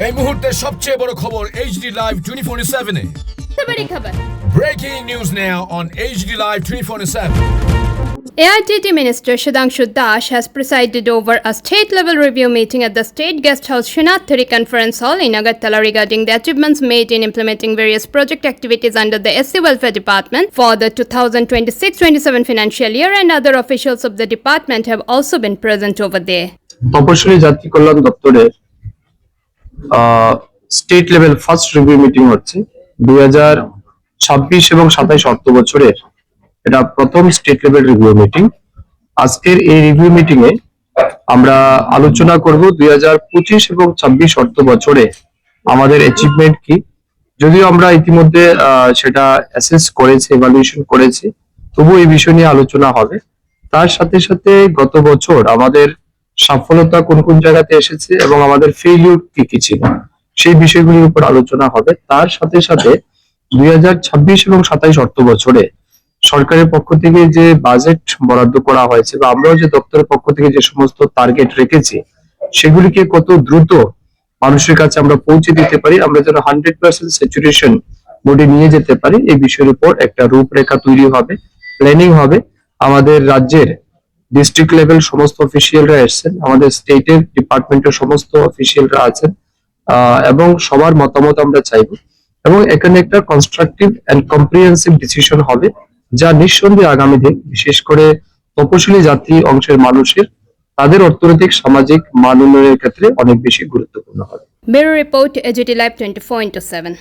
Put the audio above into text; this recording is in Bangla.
এই মুহূর্তের সবচেয়ে বড় খবর HD Live 24/7 এ। बड़ी खबर Breaking news now on HD Live 24/7. AITT Minister Shadangshu Das has presided over a state-level review meeting at the State Guest House Shinathari Conference Hall in Agartala regarding the achievements made in implementing various project activities under the SC Welfare Department for the 2026-27 financial year, and other officials of the department have also been present over there. তপশিলি জাতি কল্যাণ দপ্তরের state level first review meeting হচ্ছে 2026 এবং 27 অর্থ বছরের এটা প্রথম স্টেট লেভেল রিভিউ মিটিং। আজকের এই রিভিউ মিটিং এ আমরা আলোচনা করব 2025 এবং 26 অর্থ বছরে আমাদের অ্যাচিভমেন্ট কি। যদিও আমরা ইতিমধ্যে সেটা অ্যাসেস করেছি, এভালুয়েশন করেছি, তবু এই বিষয় নিয়ে আলোচনা হবে। তার সাথে সাথে গত বছর আমাদের সফলতা কোন কোন জায়গাতে এসেছে এবং আমাদের ফেইলিউর কি কি ছিল সেই বিষয়গুলির উপর আলোচনা হবে। তার সাথে সাথে 2026 এবং 27 অর্থ বছরে সরকারের পক্ষ থেকে যে বাজেট বরাদ্দ করা হয়েছে বা আমরাও যে দপ্তরের পক্ষ থেকে যে সমস্ত টার্গেট রেখেছি সেগুলিকে কত দ্রুত মানুষের কাছে আমরা পৌঁছে দিতে পারি, আমরা যেন 100% স্যাচুরেশন মোডে নিয়ে যেতে পারি, এই বিষয়ের উপর একটা রূপরেখা তৈরি হবে, প্ল্যানিং হবে। আমাদের রাজ্যের ডিস্ট্রিক্ট লেভেল সমস্ত অফিসিয়ালরা এসেছেন, আমাদের স্টেটের ডিপার্টমেন্টের সমস্ত অফিসিয়ালরা আছেন এবং সবার মতামত আমরা চাইবো এবং এখানে একটা কনস্ট্রাকটিভ এন্ড কম্প্রিহেন্সিভ ডিসিশন হবে যা নিঃসন্দেহে আগামী দিন বিশেষ করে তপশিলি জাতি অংশের মানুষের তাদের অর্থনৈতিক সামাজিক মান উন্নয়নের ক্ষেত্রে অনেক বেশি গুরুত্বপূর্ণ হবে। Bureau Report, AGT Live 24/7.